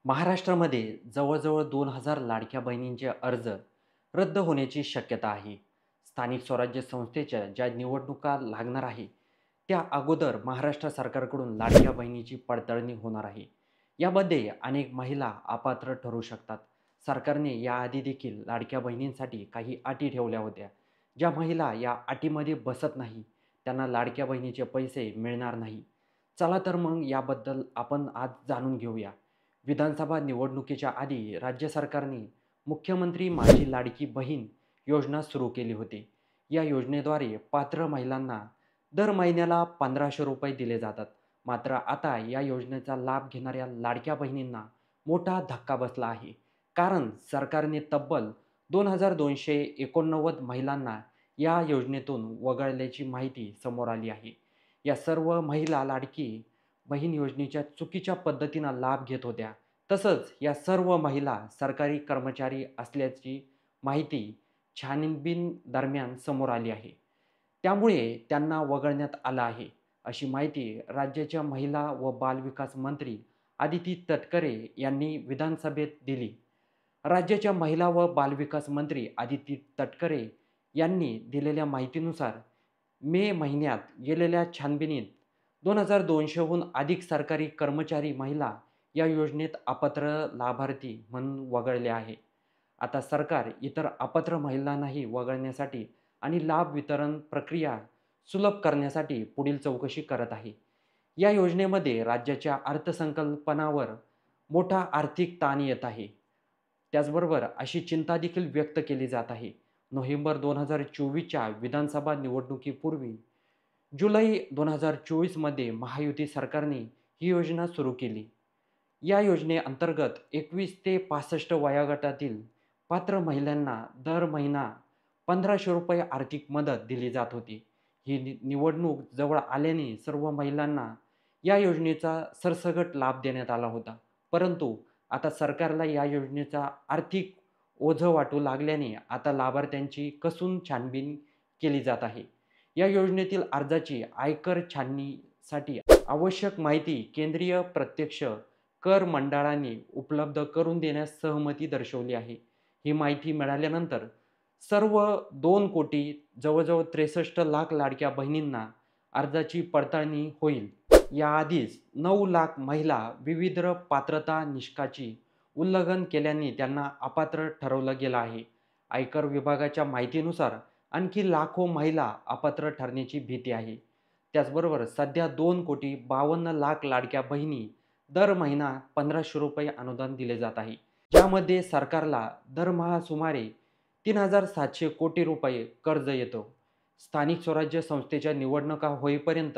महाराष्ट्रामध्ये जवळजवळ 2,000 लाडक्या बहिणींचे अर्ज रद्द होण्याची शक्यता आहे. स्थानिक स्वराज्य संस्थेच्या ज्या निवडणुका लागणार आहे, त्या अगोदर महाराष्ट्र सरकारकडून लाडक्या बहिणीची पडताळणी होणार आहे. यामध्ये अनेक महिला अपात्र ठरू शकतात. सरकारने याआधी देखील लाडक्या बहिणींसाठी काही अटी ठेवल्या होत्या. ज्या महिला या अटीमध्ये बसत नाही, त्यांना लाडक्या बहिणीचे पैसे मिळणार नाही. चला तर मग याबद्दल आपण आज जाणून घेऊया. विधानसभा निवडणुकीच्या आधी राज्य सरकारने मुख्यमंत्री माझी लाडकी बहीण योजना सुरू केली होती. या योजनेद्वारे पात्र महिलांना दर महिन्याला 1,500 रुपये दिले जातात. मात्र आता या योजनेचा लाभ घेणाऱ्या लाडक्या बहिणींना मोठा धक्का बसला आहे. कारण सरकारने तब्बल 2,289 महिलांना या योजनेतून वगळल्याची माहिती समोर आली आहे. या सर्व महिला लाडकी बहीण योजनेच्या चुकीच्या पद्धतीनं लाभ घेत होत्या. तसंच या सर्व महिला सरकारी कर्मचारी असल्याची माहिती छानबीन दरम्यान समोर आली आहे. त्यामुळे त्यांना वगळण्यात आलं आहे, अशी माहिती राज्याच्या महिला व बालविकास मंत्री अदिती तटकरे यांनी विधानसभेत दिली. राज्याच्या महिला व बालविकास मंत्री अदिती तटकरे यांनी दिलेल्या माहितीनुसार मे महिन्यात गेलेल्या छानबीनीत 2,200हून अधिक सरकारी कर्मचारी महिला या योजनेत अपात्र लाभार्थी म्हणून वगळले आहे. आता सरकार इतर अपात्र महिलांनाही वगळण्यासाठी आणि लाभ वितरण प्रक्रिया सुलभ करण्यासाठी पुढील चौकशी करत आहे. या योजनेमध्ये राज्याच्या अर्थसंकल्पावर मोठा आर्थिक ताण येत आहे. त्याचबरोबर अशी चिंता देखील व्यक्त केली जात आहे. नोव्हेंबर 2024च्या विधानसभा निवडणुकीपूर्वी जुलै 2024मध्ये महायुती सरकारने ही योजना सुरू केली. या योजनेअंतर्गत 21 ते 65 वयोगटातील पात्र महिलांना दर महिना 1,500 रुपये आर्थिक मदत दिली जात होती. ही निवडणूक जवळ आल्याने सर्व महिलांना या योजनेचा सरसकट लाभ देण्यात आला होता. परंतु आता सरकारला या योजनेचा आर्थिक ओझं वाटू लागल्याने आता लाभार्थ्यांची कसून छानबीन केली जात आहे. या योजनेतील अर्जाची आयकर छाननीसाठी आवश्यक माहिती केंद्रीय प्रत्यक्ष कर मंडळाने उपलब्ध करून देण्यास सहमती दर्शवली आहे. ही माहिती मिळाल्यानंतर सर्व 2 कोटी जवळजवळ 63 लाख लाडक्या बहिणींना अर्जाची पडताळणी होईल. याआधीच 9 लाख महिला विविध पात्रता निकषाची उल्लंघन केल्याने त्यांना अपात्र ठरवलं गेलं आहे. आयकर विभागाच्या माहितीनुसार आणखी लाखो महिला अपात्र ठरण्याची भीती आहे. त्याचबरोबर सध्या 2 कोटी 52 लाख लाडक्या बहिणी दर महिना 1,500 रुपये अनुदान दिले जात आहे. ज्यामध्ये सरकारला दरमहा सुमारे 3,700 कोटी रुपये कर्ज येतो. स्थानिक स्वराज्य संस्थेच्या निवडणुका होईपर्यंत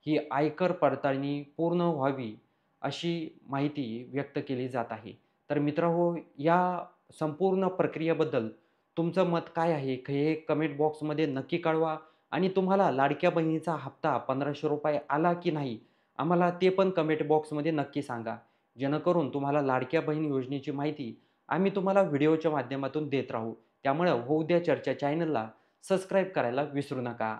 ही आयकर पडताळणी पूर्ण व्हावी अशी माहिती व्यक्त केली जात आहे. तर मित्रहो, या संपूर्ण प्रक्रियेबद्दल तुमचं मत काय आहे? हे कमेंट बॉक्समध्ये नक्की कळवा आणि तुम्हाला लाडक्या बहिणीचा हप्ता 1,500 रुपये आला की नाही? आम्हाला ते पण कमेंट बॉक्समध्ये नक्की सांगा. जेणेकरून तुम्हाला लाडक्या बहीण योजनेची माहिती आम्ही तुम्हाला व्हिडिओच्या माध्यमातून देत राहू. त्यामुळे होऊ द्या चर्चा चॅनलला सबस्क्राईब करायला विसरू नका.